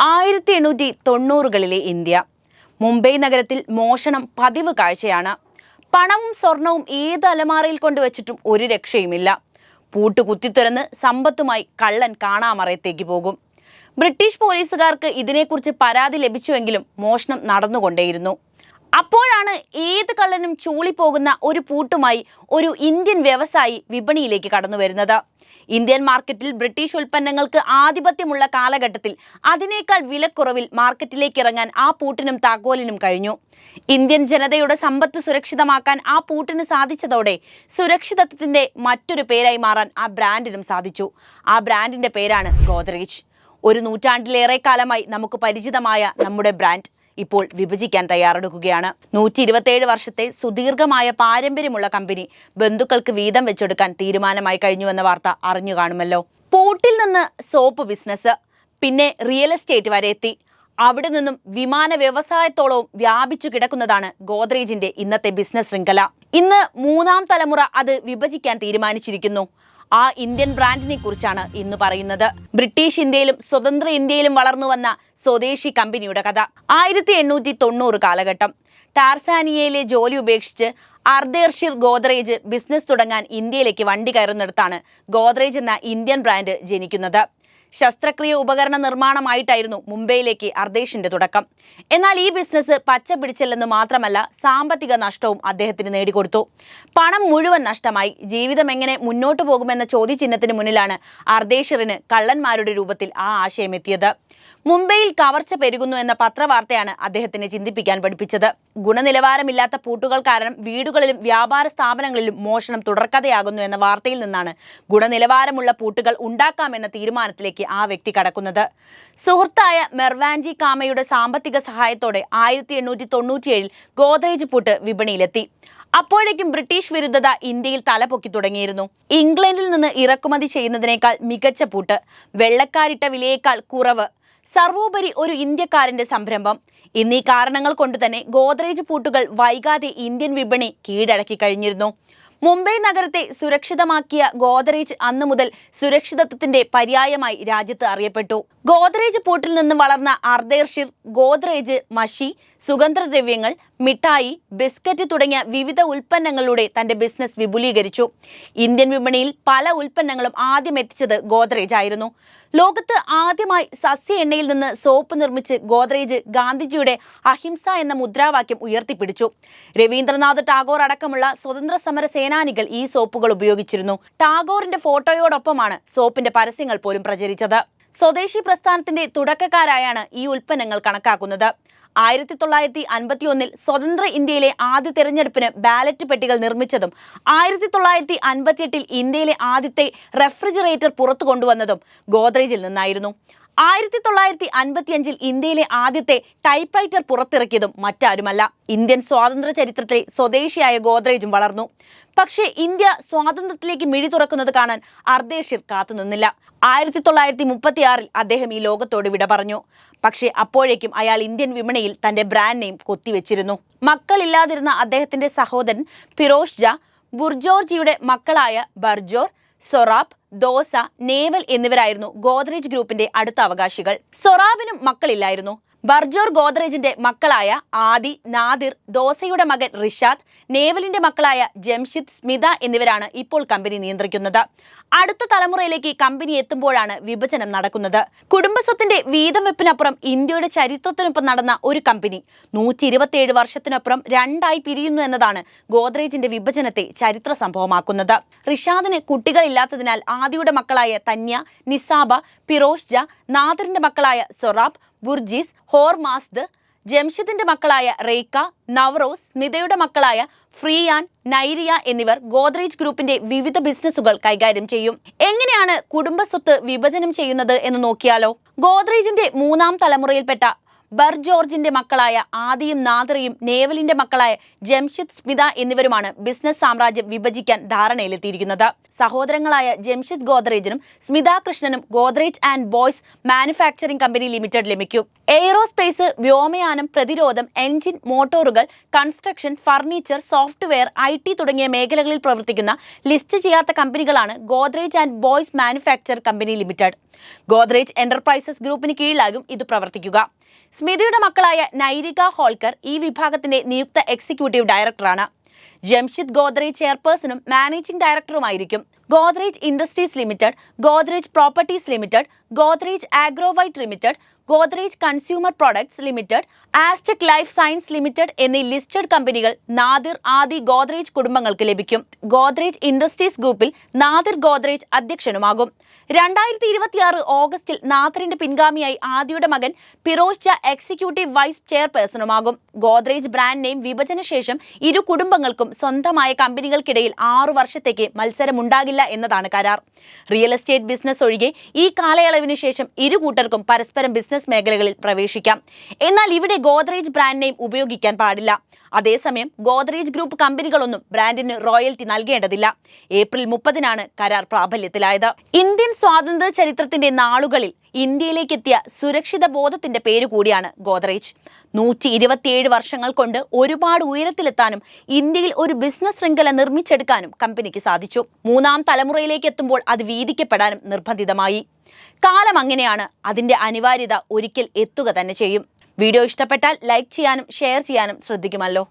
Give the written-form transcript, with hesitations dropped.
1890കളിലെ India. Mumbai നഗരത്തിൽ മോഷണം പതിവ് കാഴ്ചയാണ്. പണവും സ്വർണവും ഏത് അലമാറയിൽ കൊണ്ടുവച്ചിട്ടും ഒരു രക്ഷയുമില്ല. പൂട്ട് കുത്തിത്തുറന്ന് സമ്പത്തുമായി കള്ളൻ കാണാമറയത്തേക്ക് പോകും. ബ്രിട്ടീഷ് പോലീസുകാർക്ക് ഇതിനെക്കുറിച്ച് പരാതി ലഭിച്ചുവെങ്കിലും മോഷണം നടന്നുകൊണ്ടേയിരുന്നു. അപ്പോഴാണ് ഏത് കള്ളനും ചൂളിപ്പോകുന്ന ഒരു പൂട്ടുമായി ഒരു ഇന്ത്യൻ വ്യവസായി വിപണിയിലേക്ക് കടന്നു വരുന്നത്. ഇന്ത്യൻ മാർക്കറ്റിൽ ബ്രിട്ടീഷ് ഉൽപ്പന്നങ്ങൾക്ക് ആധിപത്യമുള്ള കാലഘട്ടത്തിൽ അതിനേക്കാൾ വിലക്കുറവിൽ മാർക്കറ്റിലേക്ക് ഇറങ്ങാൻ ആ പൂട്ടിനും താക്കോലിനും കഴിഞ്ഞു. ഇന്ത്യൻ ജനതയുടെ സമ്പത്ത് സുരക്ഷിതമാക്കാൻ ആ പൂട്ടിന് സാധിച്ചതോടെ സുരക്ഷിതത്വത്തിന്റെ മറ്റൊരു പേരായി മാറാൻ ആ ബ്രാൻഡിനും സാധിച്ചു. ആ ബ്രാൻഡിന്റെ പേരാണ് ഗോദ്രേജ്. ഒരു നൂറ്റാണ്ടിലേറെ കാലമായി നമുക്ക് പരിചിതമായ നമ്മുടെ ബ്രാൻഡ് ഇപ്പോൾ വിഭജിക്കാൻ തയ്യാറെടുക്കുകയാണ്. 127 വർഷത്തെ സുദീർഘമായ പാരമ്പര്യമുള്ള കമ്പനി ബന്ധുക്കൾക്ക് വീതം വെച്ചെടുക്കാൻ തീരുമാനമായി കഴിഞ്ഞുവെന്ന വാർത്ത അറിഞ്ഞു കാണുമല്ലോ. പൂട്ടിൽ നിന്ന് സോപ്പ് ബിസിനസ്, പിന്നെ റിയൽ എസ്റ്റേറ്റ് വരെ എത്തി. അവിടെ നിന്നും വിമാന വ്യവസായത്തോളവും വ്യാപിച്ചു കിടക്കുന്നതാണ് ഗോദ്രേജിന്റെ ഇന്നത്തെ ബിസിനസ് ശൃംഖല. ഇന്ന് 3ാം തലമുറ അത് വിഭജിക്കാൻ തീരുമാനിച്ചിരിക്കുന്നു. ആ ഇന്ത്യൻ ബ്രാൻഡിനെ കുറിച്ചാണ് ഇന്ന് പറയുന്നത്. ബ്രിട്ടീഷ് ഇന്ത്യയിലും സ്വതന്ത്ര ഇന്ത്യയിലും വളർന്നു വന്ന സ്വദേശി കമ്പനിയുടെ കഥ. 1890 കാലഘട്ടം. ടാർസാനിയയിലെ ജോലി ഉപേക്ഷിച്ച് അർദേർഷിർ ഗോദ്രേജ് ബിസിനസ് തുടങ്ങാൻ ഇന്ത്യയിലേക്ക് വണ്ടി കയറുന്നിടത്താണ് ഗോദ്രേജ് എന്ന ഇന്ത്യൻ ബ്രാൻഡ് ജനിക്കുന്നത്. ശസ്ത്രക്രിയ ഉപകരണ നിർമ്മാണമായിട്ടായിരുന്നു മുംബൈയിലേക്ക് അർദേഷിന്റെ തുടക്കം. എന്നാൽ ഈ ബിസിനസ് പച്ച പിടിച്ചില്ലെന്ന് മാത്രമല്ല, സാമ്പത്തിക നഷ്ടവും അദ്ദേഹത്തിന് നേടിക്കൊടുത്തു. പണം മുഴുവൻ നഷ്ടമായി. ജീവിതം എങ്ങനെ മുന്നോട്ടു പോകുമെന്ന ചോദ്യചിഹ്നത്തിന് മുന്നിലാണ് അർദേഷിറിന് കള്ളന്മാരുടെ രൂപത്തിൽ ആ ആശയം എത്തിയത്. മുംബൈയിൽ കവർച്ച പെരുകുന്നു എന്ന പത്രവാർത്തയാണ് അദ്ദേഹത്തിനെ ചിന്തിപ്പിക്കാൻ പഠിപ്പിച്ചത്. ഗുണനിലവാരമില്ലാത്ത പൂട്ടുകൾ കാരണം വീടുകളിലും വ്യാപാര സ്ഥാപനങ്ങളിലും മോഷണം തുടർക്കഥയാകുന്നു എന്ന വാർത്തയിൽ നിന്നാണ് ഗുണനിലവാരമുള്ള പൂട്ടുകൾ ഉണ്ടാക്കാമെന്ന തീരുമാനത്തിലേക്ക് ആ വ്യക്തി കടക്കുന്നത്. സുഹൃത്തായ മെർവാൻജി കാമയുടെ സാമ്പത്തിക സഹായത്തോടെ 1897 ഗോദ്രേജ് പൂട്ട് വിപണിയിലെത്തി. അപ്പോഴേക്കും ബ്രിട്ടീഷ് വിരുദ്ധത ഇന്ത്യയിൽ തലപൊക്കി തുടങ്ങിയിരുന്നു. ഇംഗ്ലണ്ടിൽ നിന്ന് ഇറക്കുമതി ചെയ്യുന്നതിനേക്കാൾ മികച്ച പൂട്ട്, വെള്ളക്കാരിട്ട വിലയേക്കാൾ കുറവ്, സർവോപരി ഒരു ഇന്ത്യക്കാരന്റെ സംരംഭം എന്നീ കാരണങ്ങൾ കൊണ്ട് തന്നെ ഗോദ്രേജ് പൂട്ടുകൾ വൈകാതെ ഇന്ത്യൻ വിപണി കീഴടക്കി കഴിഞ്ഞിരുന്നു. മുംബൈ നഗരത്തെ സുരക്ഷിതമാക്കിയ ഗോദ്രേജ് അന്നു മുതൽ സുരക്ഷിതത്വത്തിന്റെ പര്യായമായി രാജ്യത്ത് അറിയപ്പെട്ടു. ഗോദ്രേജ് പൂട്ടിൽ നിന്ന് വളർന്ന അർദേർഷിർ ഗോദ്രേജ് മഷി, സുഗന്ധദ്രവ്യങ്ങൾ, മിഠായി, ബിസ്ക്കറ്റ് തുടങ്ങിയ വിവിധ ഉൽപ്പന്നങ്ങളുടെ തന്റെ ബിസിനസ് വിപുലീകരിച്ചു. ഇന്ത്യൻ വിപണിയിൽ പല ഉൽപ്പന്നങ്ങളും ആദ്യം എത്തിച്ചത് ഗോദ്രേജ് ആയിരുന്നു. ലോകത്ത് ആദ്യമായി സസ്യ എണ്ണയിൽ നിന്ന് സോപ്പ് നിർമ്മിച്ച് ഗോദ്രേജ് ഗാന്ധിജിയുടെ അഹിംസ എന്ന മുദ്രാവാക്യം ഉയർത്തിപ്പിടിച്ചു. രവീന്ദ്രനാഥ് ടാഗോർ അടക്കമുള്ള സ്വതന്ത്ര സമര സേനാനികൾ ഈ സോപ്പുകൾ ഉപയോഗിച്ചിരുന്നു. ടാഗോറിന്റെ ഫോട്ടോയോടൊപ്പമാണ് സോപ്പിന്റെ പരസ്യങ്ങൾ പോലും പ്രചരിച്ചത്. സ്വദേശി പ്രസ്ഥാനത്തിന്റെ തുടക്കക്കാരായാണ് ഈ ഉൽപ്പന്നങ്ങൾ കണക്കാക്കുന്നത്. 1951 സ്വതന്ത്ര ഇന്ത്യയിലെ ആദ്യ തെരഞ്ഞെടുപ്പിന് ബാലറ്റ് പെട്ടികൾ നിർമ്മിച്ചതും 1958 ഇന്ത്യയിലെ ആദ്യത്തെ റെഫ്രിജറേറ്റർ പുറത്തു കൊണ്ടുവന്നതും ഗോദ്രേജിൽ നിന്നായിരുന്നു. 1955 ഇന്ത്യയിലെ ആദ്യത്തെ ടൈപ്പ് റൈറ്റർ പുറത്തിറക്കിയതും മറ്റാരുമല്ല, ഇന്ത്യൻ സ്വാതന്ത്ര്യ ചരിത്രത്തിലെ സ്വദേശിയായ ഗോദ്രേജും വളർന്നു. പക്ഷേ ഇന്ത്യ സ്വാതന്ത്ര്യത്തിലേക്ക് മിഴി തുറക്കുന്നത് കാണാൻ അർദേഷിർ കാത്തുനിന്നില്ല. 1936 അദ്ദേഹം ഈ ലോകത്തോട് വിട പറഞ്ഞു. പക്ഷേ അപ്പോഴേക്കും അയാൾ ഇന്ത്യൻ വിപണിയിൽ തന്റെ ബ്രാൻഡ് നെയിം കൊത്തിവെച്ചിരുന്നു. മക്കളില്ലാതിരുന്ന അദ്ദേഹത്തിന്റെ സഹോദരൻ ഫിറോസ് ജാ ബുർജോർജിയുടെ മക്കളായ ബർജോർ, സൊറാബ്, ദോസ, നേവൽ എന്നിവരായിരുന്നു ഗോദ്രേജ് ഗ്രൂപ്പിന്റെ അടുത്ത അവകാശികൾ. സൊറാബിനും മക്കളില്ലായിരുന്നു. ബർജോർ ഗോദ്രേജിന്റെ മക്കളായ ആദി, നാദിർ, ദോസയുടെ മകൻ റിഷാദ്, നേവലിന്റെ മക്കളായ ജംഷിദ്, സ്മിത എന്നിവരാണ് ഇപ്പോൾ കമ്പനി നിയന്ത്രിക്കുന്നത്. അടുത്ത തലമുറയിലേക്ക് കമ്പനി എത്തുമ്പോഴാണ് വിഭജനം നടക്കുന്നത്. കുടുംബസ്വത്തിന്റെ വീതം വെപ്പിനപ്പുറം ഇന്ത്യയുടെ ചരിത്രത്തിനൊപ്പം നടന്ന ഒരു കമ്പനി 127 വർഷത്തിനപ്പുറം രണ്ടായി പിരിയുന്നു എന്നതാണ് ഗോദ്രേജിന്റെ വിഭജനത്തെ ചരിത്ര സംഭവമാക്കുന്നത്. റിഷാദിന് കുട്ടികളില്ലാത്തതിനാൽ ആദിയുടെ മക്കളായ തന്യ, നിസാബ, ഫിറോസ് ജാ, നാദിറിന്റെ മക്കളായ സൊറാബ്, ബുർജീസ്, ഹോർമാസ്ദ്, ജംഷിദിന്റെ മക്കളായ റെയ്ക്ക, നവറോസ്, സ്മിതയുടെ മക്കളായ ഫ്രീയാൻ, നൈരിയ എന്നിവർ ഗോദ്രേജ് ഗ്രൂപ്പിന്റെ വിവിധ ബിസിനസ്സുകൾ കൈകാര്യം ചെയ്യും. എങ്ങനെയാണ് കുടുംബസ്വത്ത് വിഭജനം ചെയ്യുന്നത് എന്ന് നോക്കിയാലോ. ഗോദ്രേജിന്റെ 3ാം തലമുറയിൽപ്പെട്ട ബർജോർജിന്റെ മക്കളായ ആദിയും നാദിറയും നേവലിന്റെ മക്കളായ ജംഷിദ്, സ്മിത എന്നിവരുമാണ് ബിസിനസ് സാമ്രാജ്യം വിഭജിക്കാൻ ധാരണയിലെത്തിയിരിക്കുന്നത്. സഹോദരങ്ങളായ ജംഷിദ് ഗോദ്രേജിനും സ്മിത കൃഷ്ണനും Godrej and boys manufacturing company limited ലഭിക്കും. എയ്റോസ്പേസ്, വ്യോമയാനം, പ്രതിരോധം, എഞ്ചിൻ, മോട്ടോറുകൾ, കൺസ്ട്രക്ഷൻ, ഫർണിച്ചർ, സോഫ്റ്റ്വെയർ, IT തുടങ്ങിയ മേഖലകളിൽ പ്രവർത്തിക്കുന്ന ലിസ്റ്റ് ചെയ്യാത്ത കമ്പനികളാണ് Godrej and boys manufacture company limited. Godrej enterprises ഗ്രൂപ്പിന് കീഴിലാകും ഇത് പ്രവർത്തിക്കുക. സ്മിതയുടെ മക്കളായ നൈരിക ഹോൾക്കർ ഈ വിഭാഗത്തിന്റെ നിയുക്ത എക്സിക്യൂട്ടീവ് ഡയറക്ടറാണ്. ജംഷിദ് ഗോദ്രേജ് ചെയർപേഴ്സണും മാനേജിംഗ് ഡയറക്ടറുമായിരിക്കും. Godrej industries limited, Godrej properties limited, Godrej Agrovet limited, Godrej consumer products limited, Astec life science limited എന്നീ ലിസ്റ്റഡ് കമ്പനികൾ നാദിർ, ആദി ഗോദ്രേജ് കുടുംബങ്ങൾക്ക് ലഭിക്കും. ഗോദ്രേജ് ഇൻഡസ്ട്രീസ് ഗ്രൂപ്പിൽ നാദിർ ഗോദ്രേജ് അധ്യക്ഷനുമാകും. 2026 ഓഗസ്റ്റിൽ നാദിറിന്റെ പിൻഗാമിയായി ആദിയുടെ മകൻ ഫിറോസ് ഷാ എക്സിക്യൂട്ടീവ് വൈസ് ചെയർപേഴ്സണുമാകും. ഗോദ്രേജ് ബ്രാൻഡ് നെയിം വിഭജന ശേഷം ഇരു കുടുംബങ്ങൾക്കും സ്വന്തമായ കമ്പനികൾക്കിടയിൽ 6 വർഷത്തേക്ക് മത്സരമുണ്ടാകില്ല എന്നതാണ് കരാർ. റിയൽ എസ്റ്റേറ്റ് ബിസിനസ് ഒഴികെ ഈ കാലയളവിന് ശേഷം ഇരു കൂട്ടർക്കും പരസ്പരം ബിസിനസ് മേഖലകളിൽ പ്രവേശിക്കാം. എന്നാൽ ഇവിടെ ഗോദ്രേജ് ബ്രാൻഡ് നെയിം ഉപയോഗിക്കാൻ പാടില്ല. അതേസമയം ഗോദ്രേജ് ഗ്രൂപ്പ് കമ്പനികളൊന്നും ബ്രാൻഡിന് റോയൽറ്റി നൽകേണ്ടതില്ല. ഏപ്രിൽ 30-നാണ് കരാർ പ്രാബല്യത്തിലായത്. ഇന്ത്യൻ സ്വാതന്ത്ര്യ ചരിത്രത്തിന്റെ നാളുകളിൽ ഇന്ത്യയിലേക്കെത്തിയ സുരക്ഷിത ബോധത്തിന്റെ പേര് കൂടിയാണ് ഗോദ്രേജ്. 127 വർഷങ്ങൾ കൊണ്ട് ഒരുപാട് ഉയരത്തിലെത്താനും ഇന്ത്യയിൽ ഒരു ബിസിനസ് ശൃംഖല നിർമ്മിച്ചെടുക്കാനും കമ്പനിക്ക് സാധിച്ചു. 3ാം തലമുറയിലേക്ക് എത്തുമ്പോൾ അത് വീതിക്കപ്പെടാനും നിർബന്ധിതമായി. കാലം അങ്ങനെയാണ്. അതിന്റെ അനിവാര്യത ഒരിക്കൽ എത്തുക തന്നെ ചെയ്യും. വീഡിയോ ഇഷ്ടപ്പെട്ടാൽ ലൈക്ക് ചെയ്യാനും ഷെയർ ചെയ്യാനും ശ്രദ്ധിക്കുമല്ലോ.